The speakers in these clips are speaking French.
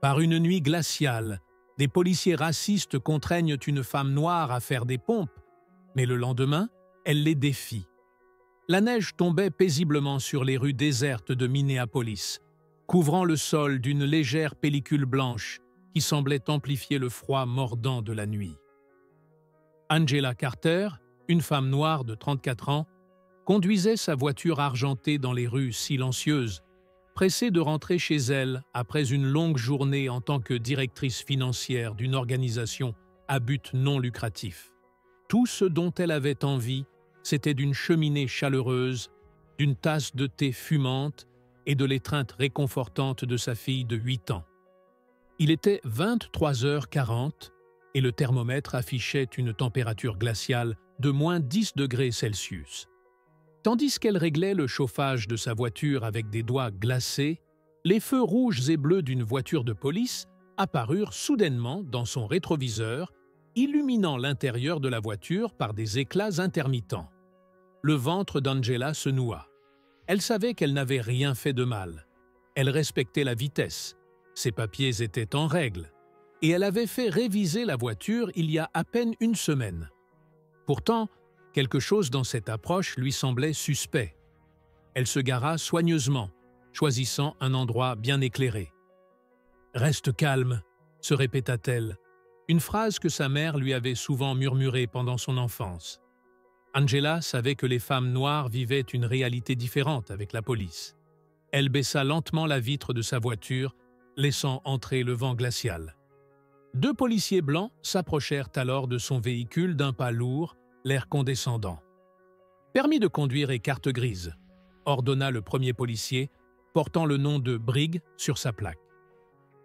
Par une nuit glaciale, des policiers racistes contraignent une femme noire à faire des pompes, mais le lendemain, elle les défie. La neige tombait paisiblement sur les rues désertes de Minneapolis, couvrant le sol d'une légère pellicule blanche qui semblait amplifier le froid mordant de la nuit. Angela Carter, une femme noire de 34 ans, conduisait sa voiture argentée dans les rues silencieuses, pressée de rentrer chez elle après une longue journée en tant que directrice financière d'une organisation à but non lucratif. Tout ce dont elle avait envie, c'était d'une cheminée chaleureuse, d'une tasse de thé fumante et de l'étreinte réconfortante de sa fille de 8 ans. Il était 23h40 et le thermomètre affichait une température glaciale de moins 10 degrés Celsius. Tandis qu'elle réglait le chauffage de sa voiture avec des doigts glacés, les feux rouges et bleus d'une voiture de police apparurent soudainement dans son rétroviseur, illuminant l'intérieur de la voiture par des éclats intermittents. Le ventre d'Angela se noua. Elle savait qu'elle n'avait rien fait de mal. Elle respectait la vitesse. Ses papiers étaient en règle. Et elle avait fait réviser la voiture il y a à peine une semaine. Pourtant, quelque chose dans cette approche lui semblait suspect. Elle se gara soigneusement, choisissant un endroit bien éclairé. « Reste calme », se répéta-t-elle, une phrase que sa mère lui avait souvent murmurée pendant son enfance. Angela savait que les femmes noires vivaient une réalité différente avec la police. Elle baissa lentement la vitre de sa voiture, laissant entrer le vent glacial. 2 policiers blancs s'approchèrent alors de son véhicule d'un pas lourd, l'air condescendant. « Permis de conduire et carte grise », ordonna le premier policier, portant le nom de Briggs sur sa plaque.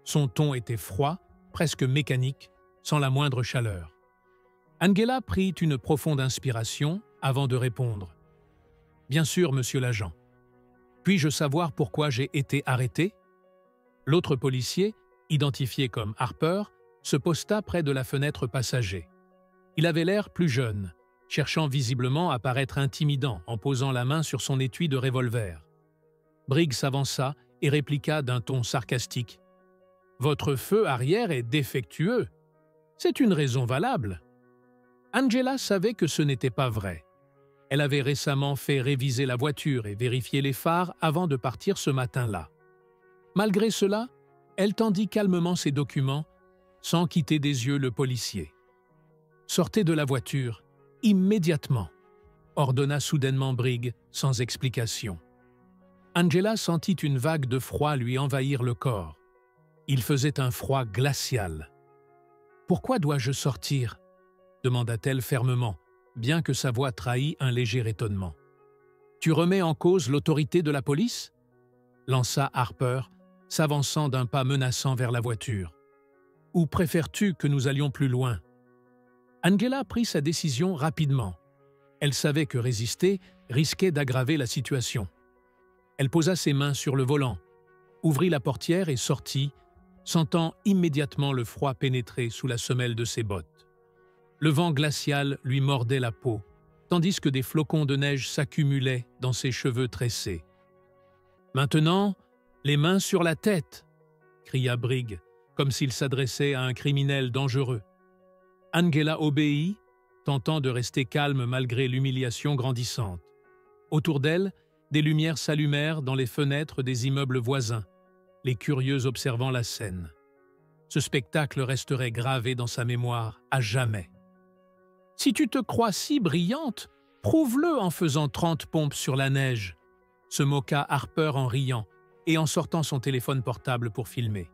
Son ton était froid, presque mécanique, sans la moindre chaleur. Angela prit une profonde inspiration avant de répondre. « Bien sûr, monsieur l'agent. Puis-je savoir pourquoi j'ai été arrêté ?» L'autre policier, identifié comme Harper, se posta près de la fenêtre passager. Il avait l'air plus jeune, cherchant visiblement à paraître intimidant en posant la main sur son étui de revolver. Briggs s'avança et répliqua d'un ton sarcastique. « Votre feu arrière est défectueux. C'est une raison valable. » Angela savait que ce n'était pas vrai. Elle avait récemment fait réviser la voiture et vérifier les phares avant de partir ce matin-là. Malgré cela, elle tendit calmement ses documents, sans quitter des yeux le policier. « Sortez de la voiture, immédiatement », ordonna soudainement Briggs, sans explication. Angela sentit une vague de froid lui envahir le corps. Il faisait un froid glacial. « Pourquoi dois-je sortir ?» demanda-t-elle fermement, bien que sa voix trahît un léger étonnement. « Tu remets en cause l'autorité de la police ?» lança Harper, s'avançant d'un pas menaçant vers la voiture. « Ou préfères-tu que nous allions plus loin ?» Angela prit sa décision rapidement. Elle savait que résister risquait d'aggraver la situation. Elle posa ses mains sur le volant, ouvrit la portière et sortit, sentant immédiatement le froid pénétrer sous la semelle de ses bottes. Le vent glacial lui mordait la peau, tandis que des flocons de neige s'accumulaient dans ses cheveux tressés. « Maintenant, les mains sur la tête !» cria Briggs, comme s'il s'adressait à un criminel dangereux. Angela obéit, tentant de rester calme malgré l'humiliation grandissante. Autour d'elle, des lumières s'allumèrent dans les fenêtres des immeubles voisins, les curieux observant la scène. Ce spectacle resterait gravé dans sa mémoire à jamais. « Si tu te crois si brillante, prouve-le en faisant 30 pompes sur la neige !» se moqua Harper en riant et en sortant son téléphone portable pour filmer.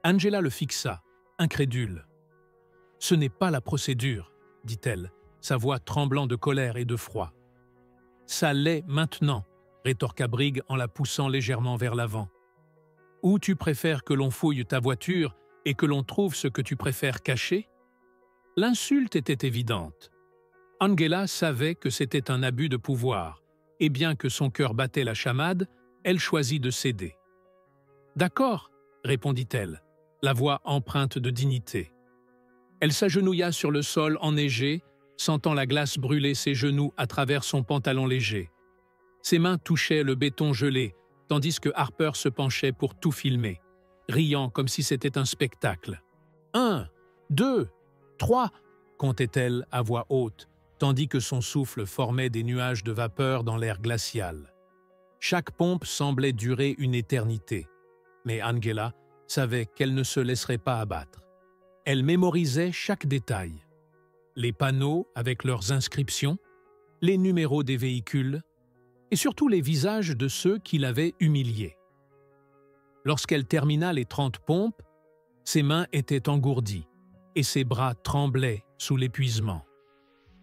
Angela le fixa, incrédule. « Ce n'est pas la procédure, » dit-elle, sa voix tremblant de colère et de froid. « Ça l'est maintenant, » rétorqua Briggs en la poussant légèrement vers l'avant. « Ou tu préfères que l'on fouille ta voiture et que l'on trouve ce que tu préfères cacher ?» L'insulte était évidente. Angela savait que c'était un abus de pouvoir, et bien que son cœur battait la chamade, elle choisit de céder. « D'accord, » répondit-elle, la voix empreinte de dignité. Elle s'agenouilla sur le sol enneigé, sentant la glace brûler ses genoux à travers son pantalon léger. Ses mains touchaient le béton gelé, tandis que Harper se penchait pour tout filmer, riant comme si c'était un spectacle. « 1, 2, 3 » comptait-elle à voix haute, tandis que son souffle formait des nuages de vapeur dans l'air glacial. Chaque pompe semblait durer une éternité, mais Angela savait qu'elle ne se laisserait pas abattre. Elle mémorisait chaque détail. Les panneaux avec leurs inscriptions, les numéros des véhicules et surtout les visages de ceux qui l'avaient humiliée. Lorsqu'elle termina les 30 pompes, ses mains étaient engourdies et ses bras tremblaient sous l'épuisement.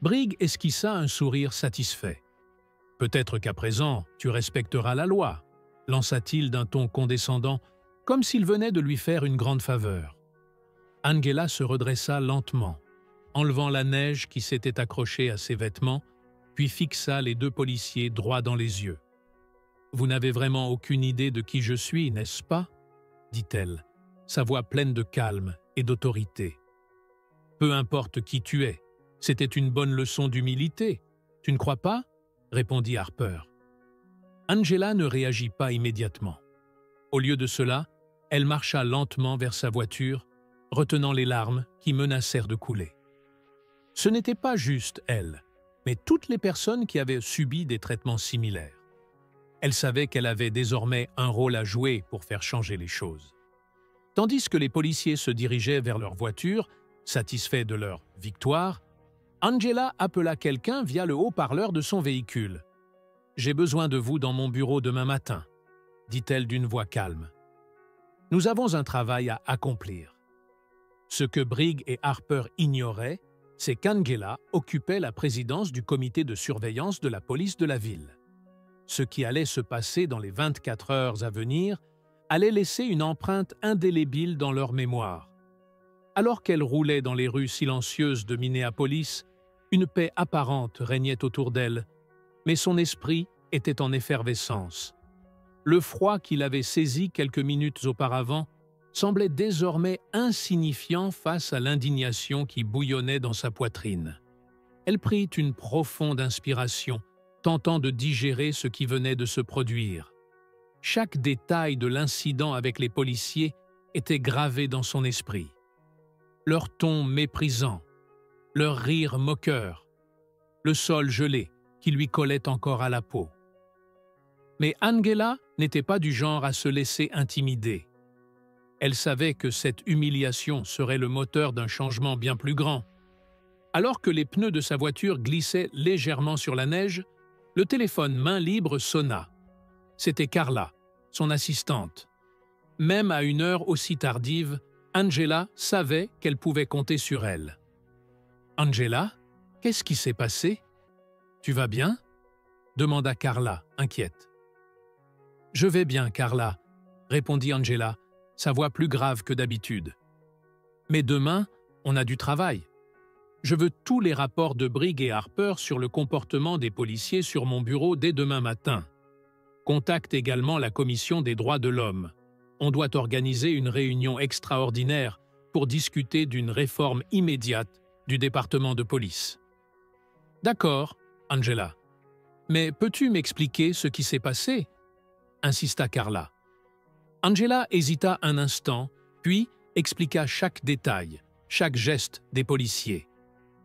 Briggs esquissa un sourire satisfait. « Peut-être qu'à présent, tu respecteras la loi », lança-t-il d'un ton condescendant, comme s'il venait de lui faire une grande faveur. Angela se redressa lentement, enlevant la neige qui s'était accrochée à ses vêtements, puis fixa les 2 policiers droit dans les yeux. « Vous n'avez vraiment aucune idée de qui je suis, n'est-ce pas ?» dit-elle, sa voix pleine de calme et d'autorité. « Peu importe qui tu es, c'était une bonne leçon d'humilité, tu ne crois pas ?» répondit Harper. Angela ne réagit pas immédiatement. Au lieu de cela, elle marcha lentement vers sa voiture, retenant les larmes qui menacèrent de couler. Ce n'était pas juste elle, mais toutes les personnes qui avaient subi des traitements similaires. Elle savait qu'elle avait désormais un rôle à jouer pour faire changer les choses. Tandis que les policiers se dirigeaient vers leur voiture, satisfaits de leur victoire, Angela appela quelqu'un via le haut-parleur de son véhicule. « J'ai besoin de vous dans mon bureau demain matin », dit-elle d'une voix calme. « Nous avons un travail à accomplir. » Ce que Briggs et Harper ignoraient, c'est qu'Angela occupait la présidence du comité de surveillance de la police de la ville. Ce qui allait se passer dans les 24 heures à venir allait laisser une empreinte indélébile dans leur mémoire. Alors qu'elle roulait dans les rues silencieuses de Minneapolis, une paix apparente régnait autour d'elle, mais son esprit était en effervescence. Le froid qui l'avait saisi quelques minutes auparavant semblait désormais insignifiant face à l'indignation qui bouillonnait dans sa poitrine. Elle prit une profonde inspiration, tentant de digérer ce qui venait de se produire. Chaque détail de l'incident avec les policiers était gravé dans son esprit. Leur ton méprisant, leur rire moqueur, le sol gelé qui lui collait encore à la peau. Mais Angela n'était pas du genre à se laisser intimider. Elle savait que cette humiliation serait le moteur d'un changement bien plus grand. Alors que les pneus de sa voiture glissaient légèrement sur la neige, le téléphone main libre sonna. C'était Carla, son assistante. Même à une heure aussi tardive, Angela savait qu'elle pouvait compter sur elle. « Angela, qu'est-ce qui s'est passé? Tu vas bien ?» demanda Carla, inquiète. « Je vais bien, Carla », répondit Angela, sa voix plus grave que d'habitude. « Mais demain, on a du travail. Je veux tous les rapports de Briggs et Harper sur le comportement des policiers sur mon bureau dès demain matin. Contacte également la Commission des droits de l'homme. On doit organiser une réunion extraordinaire pour discuter d'une réforme immédiate du département de police. »« D'accord, Angela. Mais peux-tu m'expliquer ce qui s'est passé ?» insista Carla. Angela hésita un instant, puis expliqua chaque détail, chaque geste des policiers.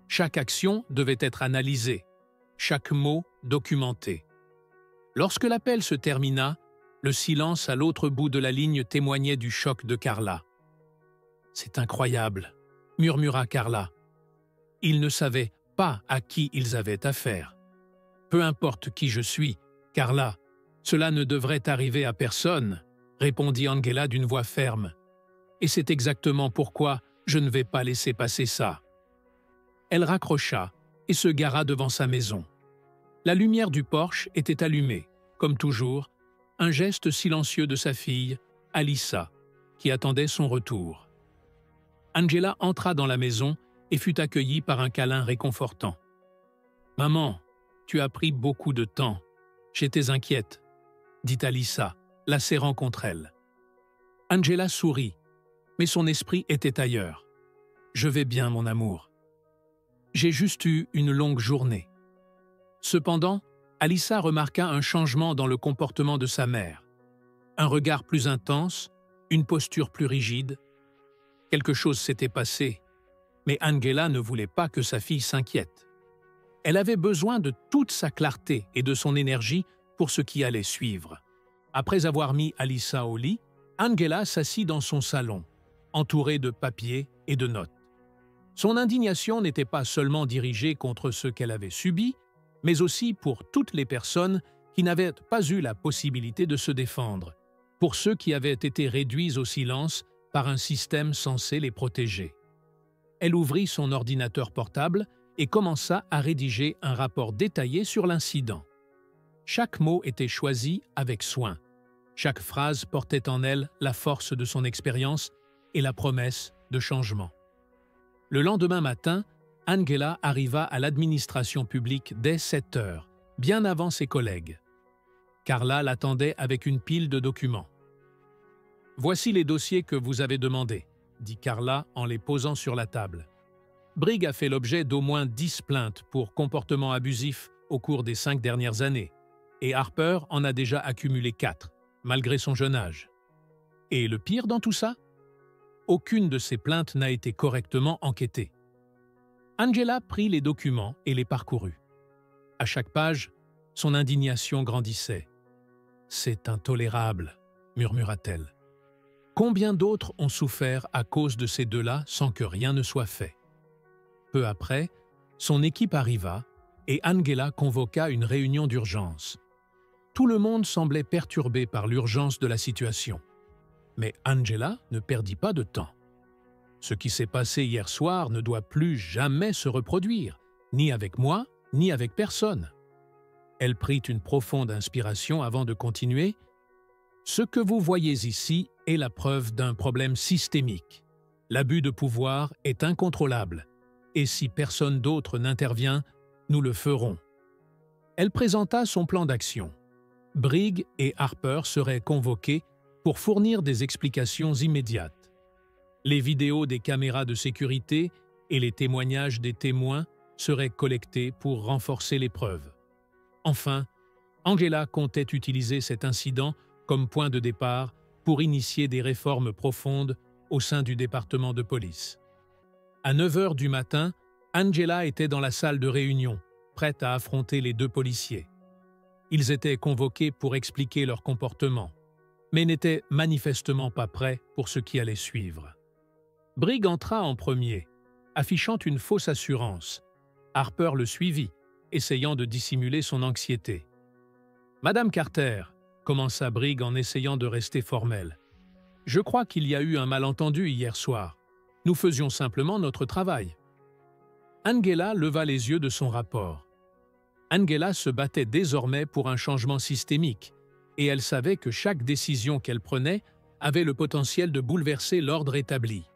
Chaque action devait être analysée, chaque mot documenté. Lorsque l'appel se termina, le silence à l'autre bout de la ligne témoignait du choc de Carla. « C'est incroyable », murmura Carla. Ils ne savaient pas à qui ils avaient affaire. « Peu importe qui je suis, Carla, cela ne devrait arriver à personne », répondit Angela d'une voix ferme. « Et c'est exactement pourquoi je ne vais pas laisser passer ça. » Elle raccrocha et se gara devant sa maison. La lumière du porche était allumée, comme toujours, un geste silencieux de sa fille, Alyssa, qui attendait son retour. Angela entra dans la maison et fut accueillie par un câlin réconfortant. « Maman, tu as pris beaucoup de temps. J'étais inquiète, » dit Alyssa, la serrant contre elle. Angela sourit, mais son esprit était ailleurs. « Je vais bien, mon amour. J'ai juste eu une longue journée. » Cependant, Alyssa remarqua un changement dans le comportement de sa mère. Un regard plus intense, une posture plus rigide. Quelque chose s'était passé, mais Angela ne voulait pas que sa fille s'inquiète. Elle avait besoin de toute sa clarté et de son énergie pour ce qui allait suivre. Après avoir mis Alyssa au lit, Angela s'assit dans son salon, entourée de papiers et de notes. Son indignation n'était pas seulement dirigée contre ce qu'elle avait subi, mais aussi pour toutes les personnes qui n'avaient pas eu la possibilité de se défendre, pour ceux qui avaient été réduits au silence par un système censé les protéger. Elle ouvrit son ordinateur portable et commença à rédiger un rapport détaillé sur l'incident. Chaque mot était choisi avec soin. Chaque phrase portait en elle la force de son expérience et la promesse de changement. Le lendemain matin, Angela arriva à l'administration publique dès 7 heures, bien avant ses collègues. Carla l'attendait avec une pile de documents. « Voici les dossiers que vous avez demandés », dit Carla en les posant sur la table. Brigg a fait l'objet d'au moins 10 plaintes pour comportement abusif au cours des 5 dernières années, et Harper en a déjà accumulé 4, malgré son jeune âge. Et le pire dans tout ça? Aucune de ces plaintes n'a été correctement enquêtée. Angela prit les documents et les parcourut. À chaque page, son indignation grandissait. « C'est intolérable », murmura-t-elle. Combien d'autres ont souffert à cause de ces deux-là sans que rien ne soit fait? Peu après, son équipe arriva et Angela convoqua une réunion d'urgence. Tout le monde semblait perturbé par l'urgence de la situation. Mais Angela ne perdit pas de temps. Ce qui s'est passé hier soir ne doit plus jamais se reproduire, ni avec moi, ni avec personne. Elle prit une profonde inspiration avant de continuer. « Ce que vous voyez ici est la preuve d'un problème systémique. L'abus de pouvoir est incontrôlable. Et si personne d'autre n'intervient, nous le ferons. » Elle présenta son plan d'action. Brigg et Harper seraient convoqués pour fournir des explications immédiates. Les vidéos des caméras de sécurité et les témoignages des témoins seraient collectés pour renforcer les preuves. Enfin, Angela comptait utiliser cet incident comme point de départ pour initier des réformes profondes au sein du département de police. À 9 heures du matin, Angela était dans la salle de réunion, prête à affronter les 2 policiers. Ils étaient convoqués pour expliquer leur comportement, mais n'étaient manifestement pas prêts pour ce qui allait suivre. Brigg entra en premier, affichant une fausse assurance. Harper le suivit, essayant de dissimuler son anxiété. « Madame Carter », commença Brigg en essayant de rester formel, « je crois qu'il y a eu un malentendu hier soir. Nous faisions simplement notre travail. » Angela leva les yeux de son rapport. Angela se battait désormais pour un changement systémique, et elle savait que chaque décision qu'elle prenait avait le potentiel de bouleverser l'ordre établi.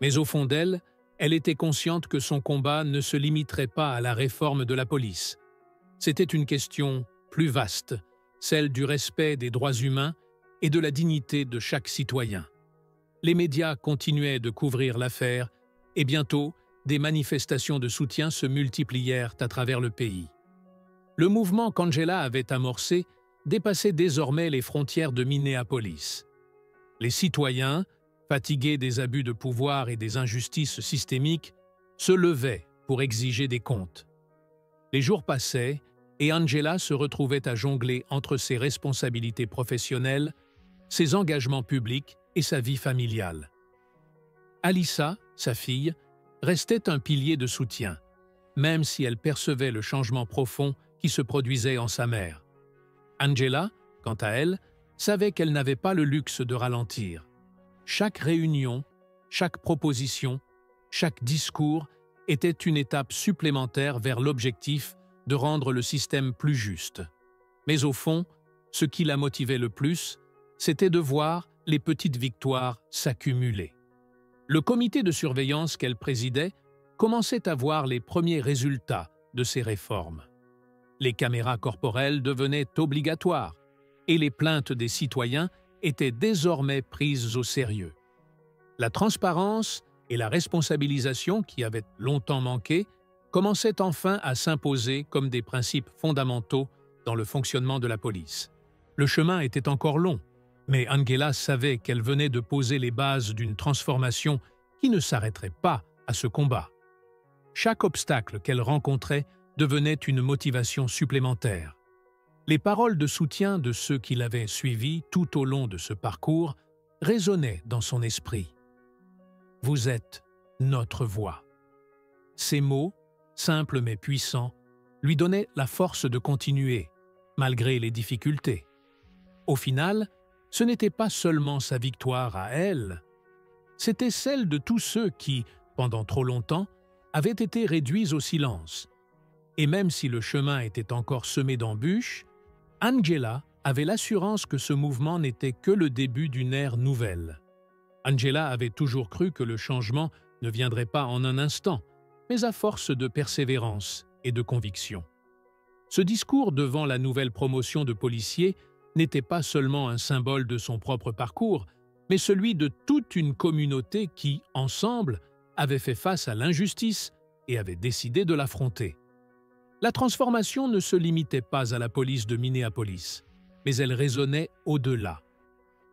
Mais au fond d'elle, elle était consciente que son combat ne se limiterait pas à la réforme de la police. C'était une question plus vaste, celle du respect des droits humains et de la dignité de chaque citoyen. Les médias continuaient de couvrir l'affaire et bientôt, des manifestations de soutien se multiplièrent à travers le pays. Le mouvement qu'Angela avait amorcé dépassait désormais les frontières de Minneapolis. Les citoyens, fatigués des abus de pouvoir et des injustices systémiques, se levaient pour exiger des comptes. Les jours passaient et Angela se retrouvait à jongler entre ses responsabilités professionnelles, ses engagements publics et sa vie familiale. Alyssa, sa fille, restait un pilier de soutien, même si elle percevait le changement profond qui se produisait en sa mère. Angela, quant à elle, savait qu'elle n'avait pas le luxe de ralentir. Chaque réunion, chaque proposition, chaque discours était une étape supplémentaire vers l'objectif de rendre le système plus juste. Mais au fond, ce qui la motivait le plus, c'était de voir les petites victoires s'accumuler. Le comité de surveillance qu'elle présidait commençait à voir les premiers résultats de ces réformes. Les caméras corporelles devenaient obligatoires et les plaintes des citoyens étaient désormais prises au sérieux. La transparence et la responsabilisation qui avaient longtemps manqué commençaient enfin à s'imposer comme des principes fondamentaux dans le fonctionnement de la police. Le chemin était encore long, Mais Angela savait qu'elle venait de poser les bases d'une transformation qui ne s'arrêterait pas à ce combat. Chaque obstacle qu'elle rencontrait devenait une motivation supplémentaire. Les paroles de soutien de ceux qui l'avaient suivie tout au long de ce parcours résonnaient dans son esprit. « Vous êtes notre voix ». Ces mots, simples mais puissants, lui donnaient la force de continuer, malgré les difficultés. Au final, ce n'était pas seulement sa victoire à elle, c'était celle de tous ceux qui, pendant trop longtemps, avaient été réduits au silence. Et même si le chemin était encore semé d'embûches, Angela avait l'assurance que ce mouvement n'était que le début d'une ère nouvelle. Angela avait toujours cru que le changement ne viendrait pas en un instant, mais à force de persévérance et de conviction. Ce discours devant la nouvelle promotion de policiers n'était pas seulement un symbole de son propre parcours, mais celui de toute une communauté qui, ensemble, avait fait face à l'injustice et avait décidé de l'affronter. La transformation ne se limitait pas à la police de Minneapolis, mais elle résonnait au-delà.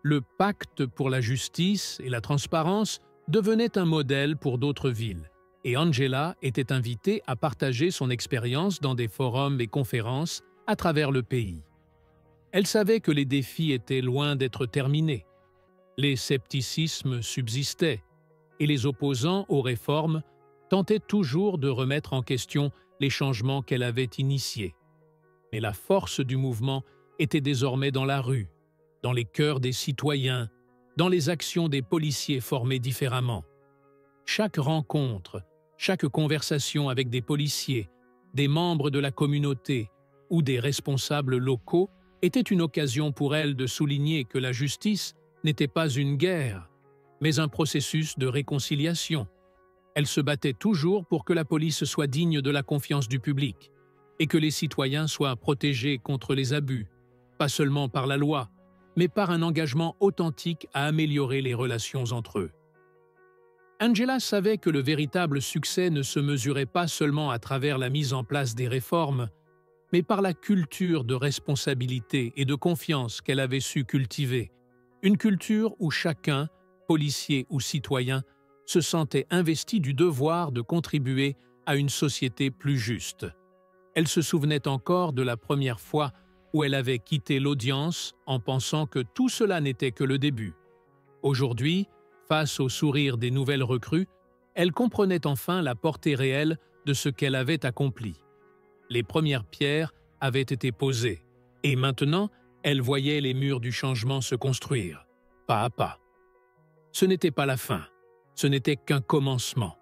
Le pacte pour la justice et la transparence devenait un modèle pour d'autres villes, et Angela était invitée à partager son expérience dans des forums et conférences à travers le pays. Elle savait que les défis étaient loin d'être terminés. Les scepticismes subsistaient, et les opposants aux réformes tentaient toujours de remettre en question les changements qu'elle avait initiés. Mais la force du mouvement était désormais dans la rue, dans les cœurs des citoyens, dans les actions des policiers formés différemment. Chaque rencontre, chaque conversation avec des policiers, des membres de la communauté ou des responsables locaux était une occasion pour elle de souligner que la justice n'était pas une guerre, mais un processus de réconciliation. Elle se battait toujours pour que la police soit digne de la confiance du public et que les citoyens soient protégés contre les abus, pas seulement par la loi, mais par un engagement authentique à améliorer les relations entre eux. Angela savait que le véritable succès ne se mesurait pas seulement à travers la mise en place des réformes, mais par la culture de responsabilité et de confiance qu'elle avait su cultiver, une culture où chacun, policier ou citoyen, se sentait investi du devoir de contribuer à une société plus juste. Elle se souvenait encore de la première fois où elle avait quitté l'audience en pensant que tout cela n'était que le début. Aujourd'hui, face au sourire des nouvelles recrues, elle comprenait enfin la portée réelle de ce qu'elle avait accompli. Les premières pierres avaient été posées, et maintenant, elle voyait les murs du changement se construire, pas à pas. Ce n'était pas la fin, ce n'était qu'un commencement.